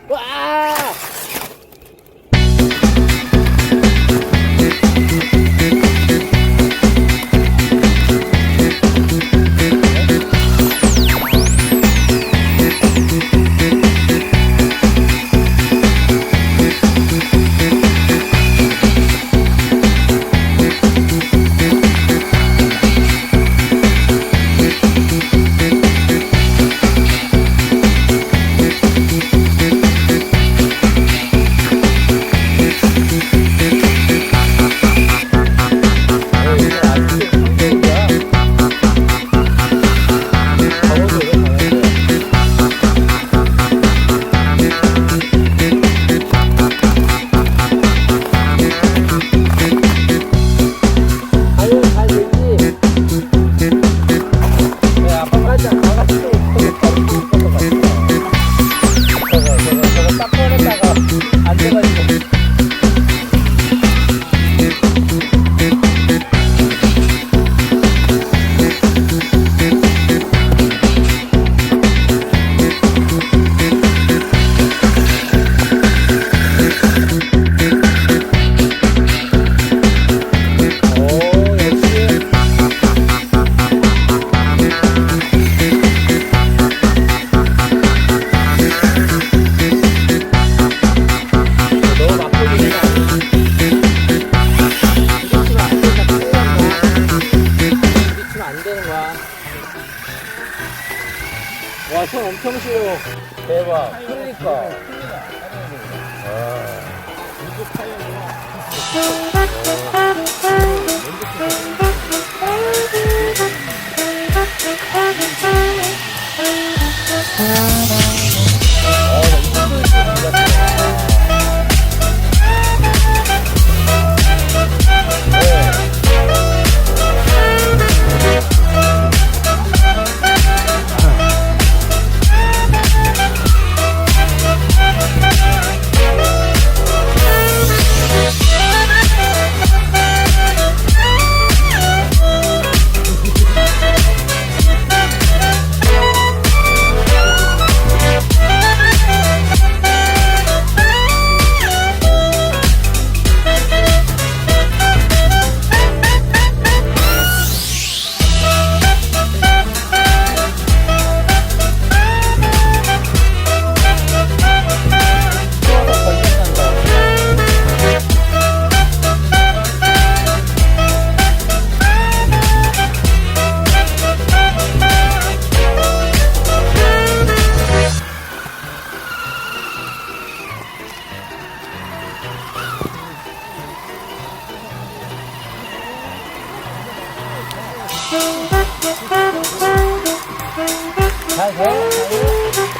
와! 와, 손 엄청 쉬워. 대박. 그러니까. 잘 돼?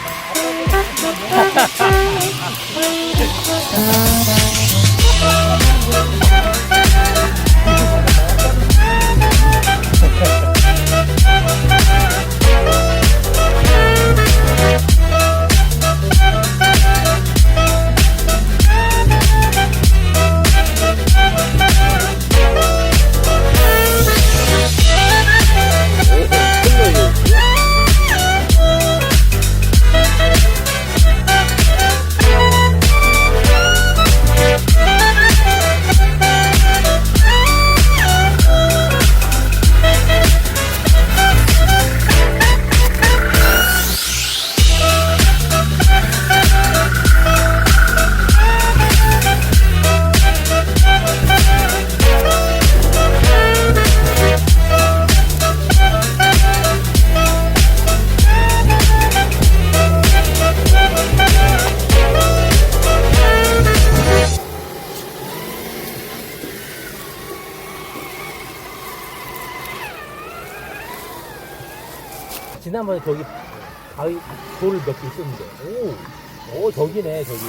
지난번에 저기 바위 돌을 몇 개 있었는데 오 저기네 저기.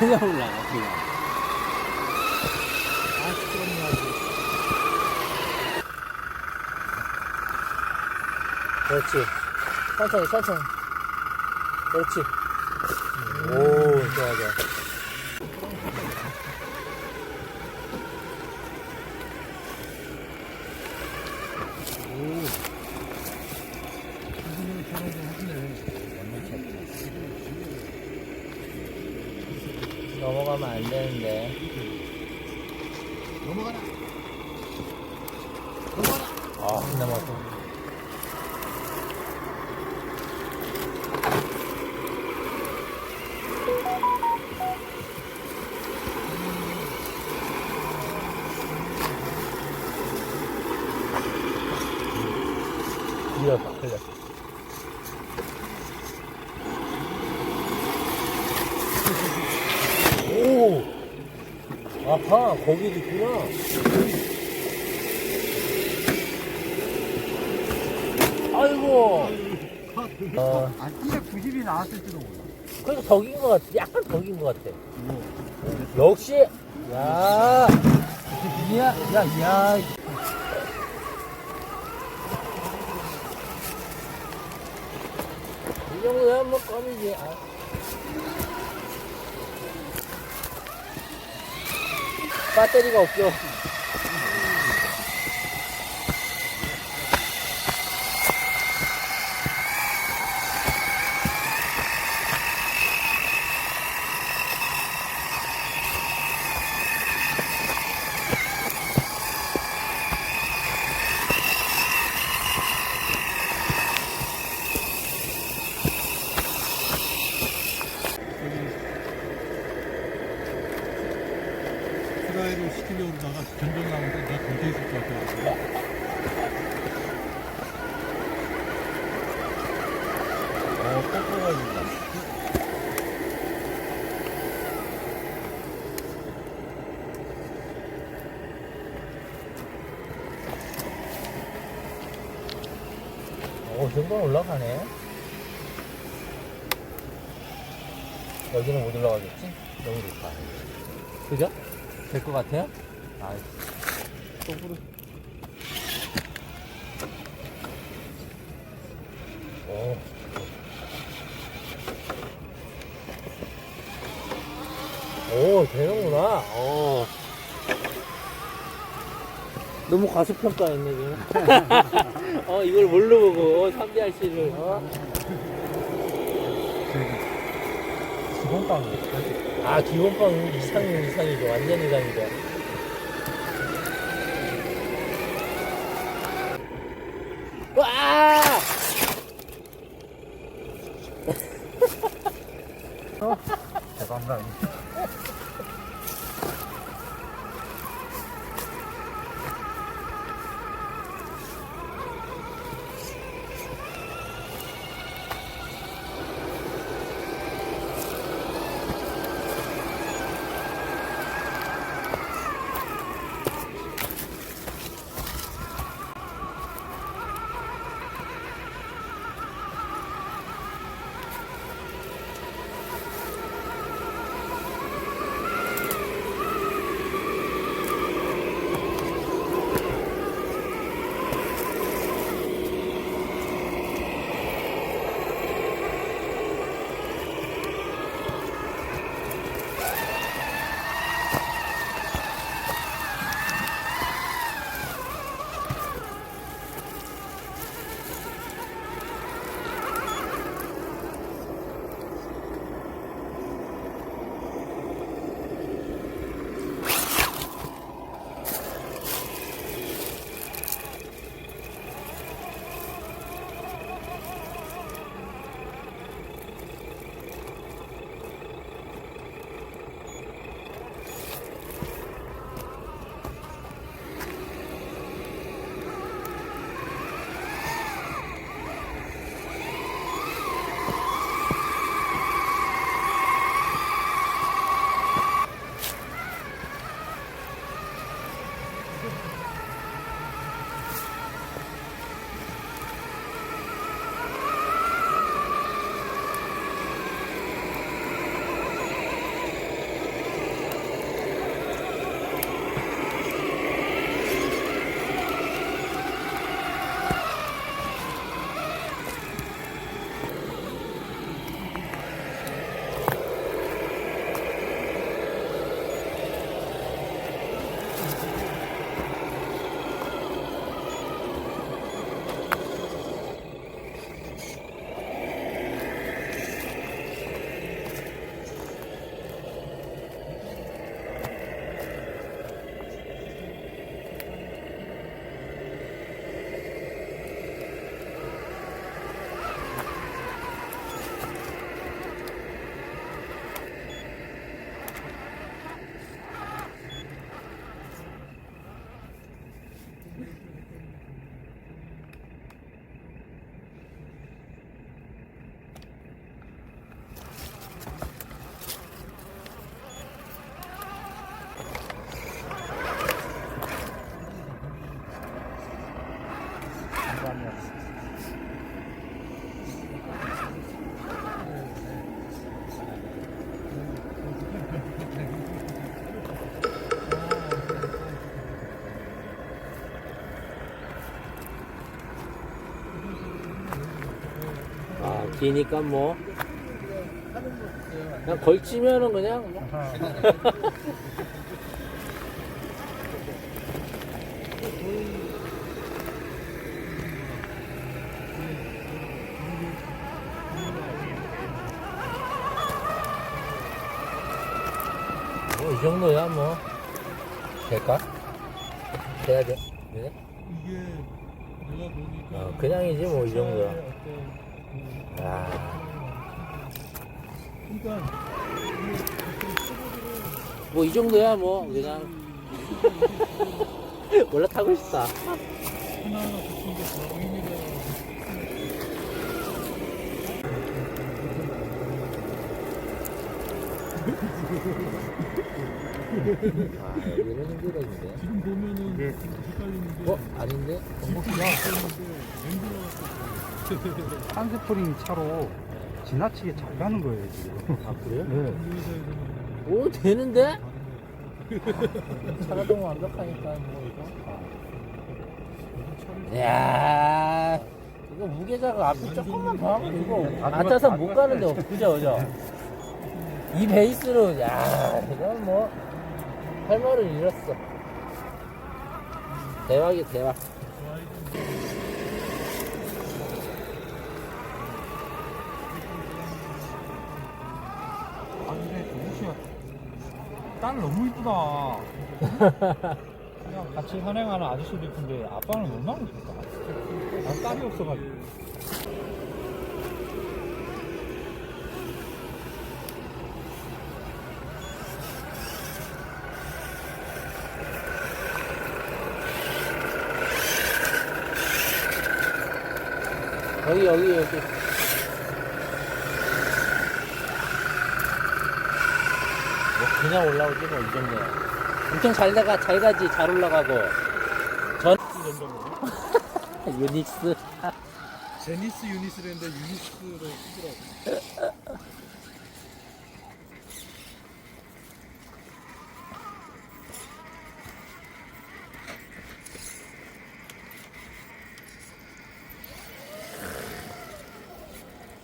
그냥 올라가, 그냥. 아, 시끄럽네, 아주. 그렇지. 천천히, 천천히. 그렇지. 오, 좋아, 좋아. 넘어가면 안 되는데. 넘어가라. 아, 안 넘어갔어. 밀었다, 흘렸어. 오! 아하, 거기도 있구나. 아이고. 아, 띠에 90이 나왔을지도 몰라. 그러니까 덕인 것 같아. 약간 덕인 것 같아. 역시. 야. 야. 이 정도야 뭐 껌이지. 아. 배터리가 없죠. 프라이를 시키려고 그러다가 견적 나오는데 내가 던져 있을 것 같아. 꼭 뽑아야겠다. 이 정도는 올라가네. 여기는 못 올라가겠지? 너무 좋다. 그죠? 될 것 같아요? 아, 속으로. 오, 되는구나. 너무 과소평가했네, 지금. 이걸 뭘로 보고, 3D RC를, 기본빵. 아, 기본빵 이상이죠. 완전 이상이죠. 와! 대박나. 기니까 뭐 그냥 걸치면은 그냥 뭐. 뭐 이 정도야 뭐 될까? 돼야 돼? 네? 이게 내가 보니까 그냥이지 뭐 이 정도야. 어떤 아, 그러니까 뭐 이 정도야 뭐 그냥 올라타고 싶다. 하나하나 붙인 게더 의미가 아, 여기는 힘들었는데. 지금 보면은 헷갈리는데 아닌데? 한스프링 차로 지나치게 잘 가는 거예요 지금. 아, 그래요? 네. 오, 되는데? 차가동 완벽하니까 뭐 이거. 이야, 이거 무게자가 앞에 조금만 더 하면 이거 앉아서 못 가는데 그죠 그죠? 이 베이스로 야, 이건 뭐 할 말을 잃었어. 대박이 대박. 아 근데 정우씨가 딸 너무 이쁘다. 그냥 같이 산행하는 아저씨도 이쁜데 아빠는 얼마나 이쁠까? 난 딸이 없어가지고. 여기. 뭐 그냥 올라오지 뭐 이 정도야. 엄청 잘 가지 잘 올라가고. 전 유닉스. 제니스 유니스랬는데 유니스로 쓰더라고.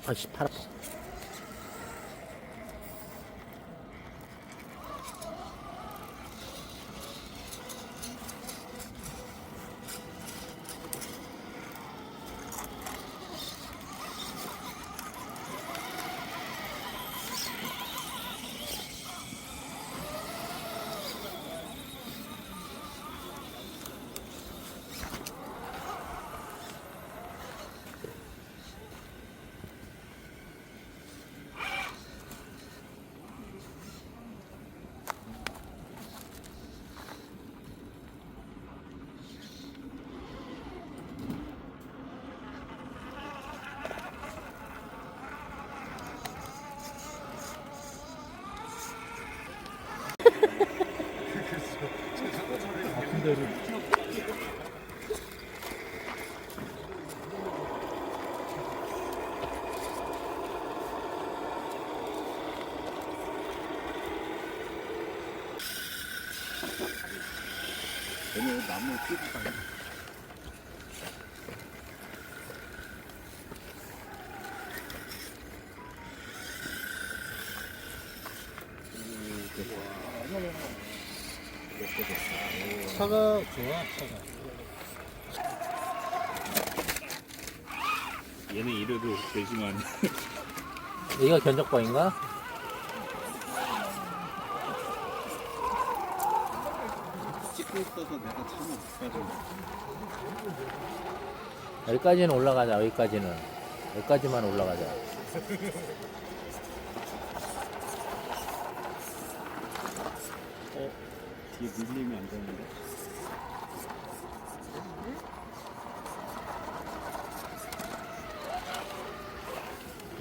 아씨 팔아. 아픈 데를 얘네 나무 끼고 가네. 차가 좋아, 차가. 얘는 이래도 되지만 여기가 견적방인가? 찍고 있어서 내가 참 못가져. 여기까지는 올라가자. 여기까지만 올라가자. 뒤에 밀리면 안 되는데.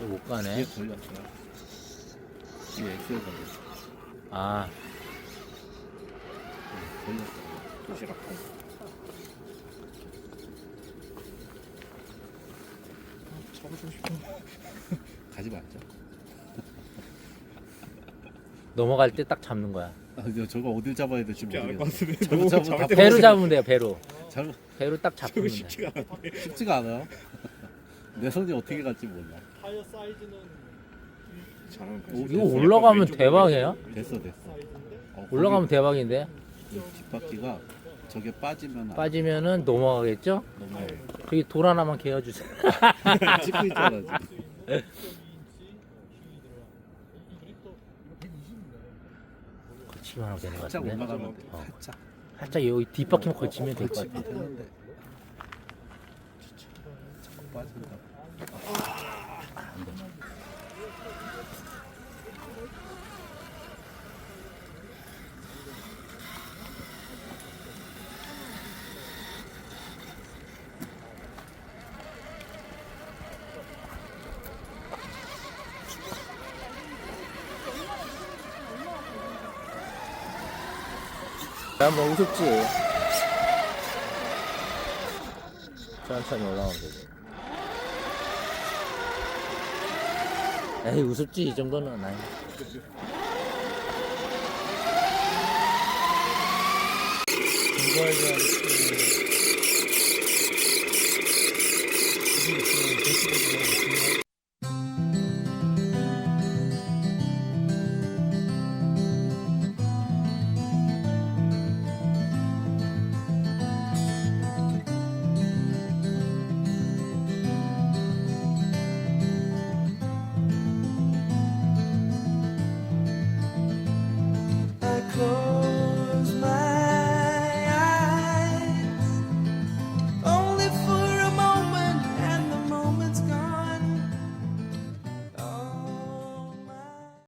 여기 못 가네. 뒤에 걸렸어요. 뒤에 엑셀 걸렸어. 아, 걸렸어. 도시락. 잡아주고 싶어. 가지 말자. 넘어갈 때 딱 잡는 거야. 아, 저거 어딜 잡아야 될지 모르겠어. 배로 잡으면 돼요. 배로. 배로 딱 잡으면 돼. 쉽지가 않아요. 내 손이 어떻게 갈지 몰라. 이거 올라가면 대박이야? 됐어. 올라가면 대박인데 이 뒷바퀴가 저게 빠지면 빠지면은 넘어가겠죠? 넘어가요. 저기 돌 하나만 개어주세요. 찍고 있잖아 지금. 거치만 하면 되는 것 살짝 같은데. 올라가면 돼. 어. 살짝. 살짝 여기 뒷바퀴만 거치면 될 것 거치면 같아. 되는데. 자꾸 빠진다. 뭐 우습지. 천천히 올라오면 되지. 에이 우습지 이 정도는 아니. 그거에 대한 그